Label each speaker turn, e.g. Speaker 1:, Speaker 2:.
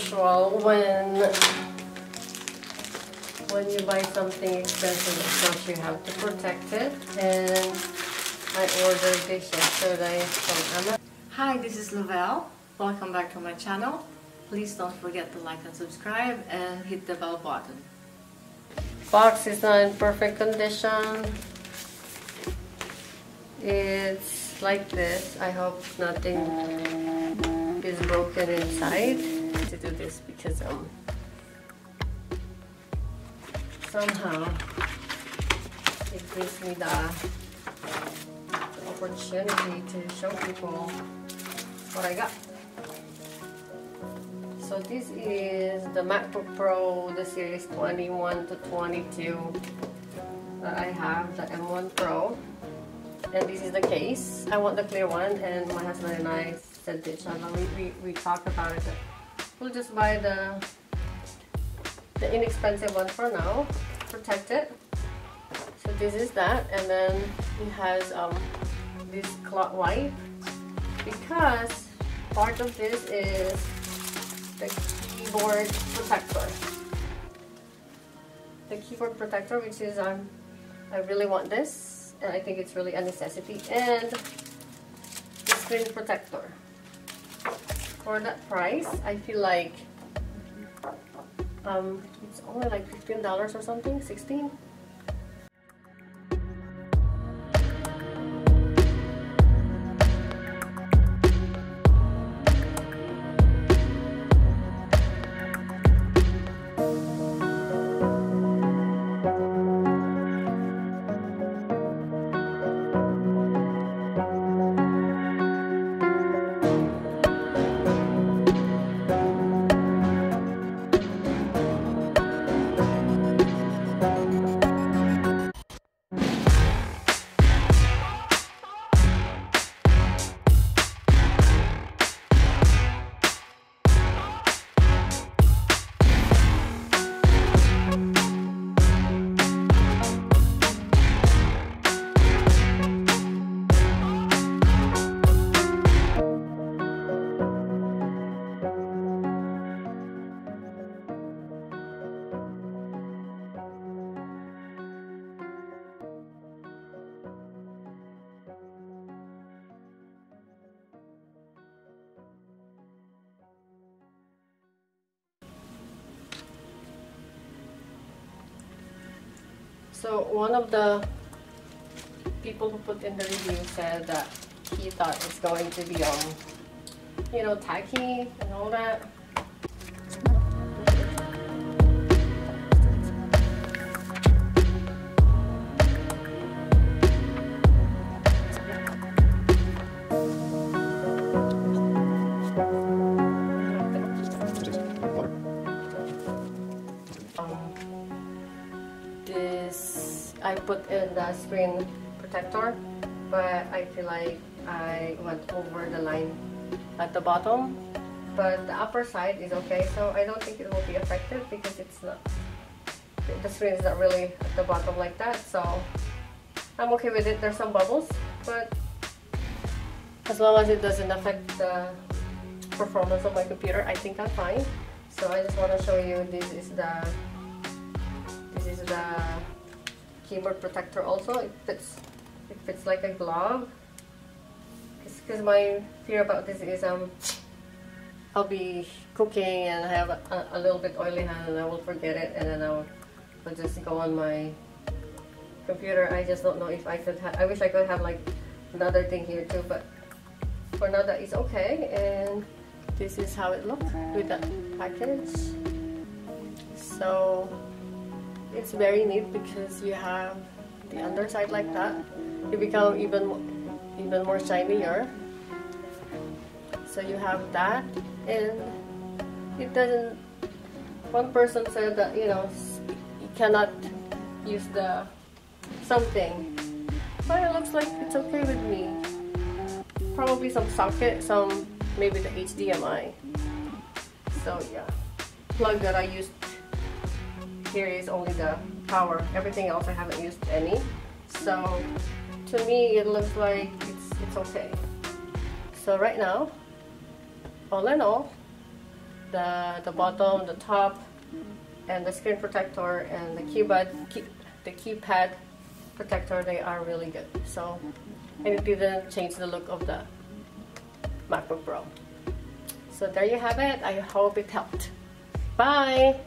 Speaker 1: usual, when you buy something expensive, of course you have to protect it. And I ordered this yesterday from Amazon. Hi, this is Lavelle. Welcome back to my channel. Please don't forget to like and subscribe and hit the bell button. Box is not in perfect condition. It's like this. I hope nothing is broken inside. I have to do this because somehow it gives me the opportunity to show people what I got. So this is the MacBook Pro, the series 21 to 22 that I have, the M1 Pro. And this is the case. I want the clear one, and my husband and I said this, we talked about it. We'll just buy the inexpensive one for now, protect it. So this is that, and then it has this cloth wipe, because part of this is the keyboard protector. The keyboard protector, which is I really want this, and I think it's really a necessity, and the screen protector. For that price, I feel like it's only like $15 or something, 16. So one of the people who put in the review said that he thought it's going to be you know, tacky and all that. I put in the screen protector, but I feel like I went over the line at the bottom, but the upper side is okay, so I don't think it will be affected because it's not, the screen is not really at the bottom like that, so I'm okay with it. There's some bubbles, but as long as it doesn't affect the performance of my computer, I think I'm fine. So I just want to show you, this is the keyboard protector. Also, it fits like a glove, because my fear about this is I'll be cooking and I have a little bit oily hand and I will forget it, and then I'll just go on my computer. I just don't know if I could I wish I could have like another thing here too, but for now that is okay. And this is how it looks with that package. So it's very neat because you have the underside like that. You become even more shinier. So you have that, and it doesn't. One person said that, you know, you cannot use the something, but it looks like it's okay with me. Probably some socket, maybe the HDMI. So yeah, plug that I used here is only the power. Everything else I haven't used any. So to me it looks like it's okay. So right now, all in all, the bottom, the top, and the screen protector and the keypad protector, they are really good. So, and it didn't change the look of the MacBook Pro. So there you have it. I hope it helped. Bye!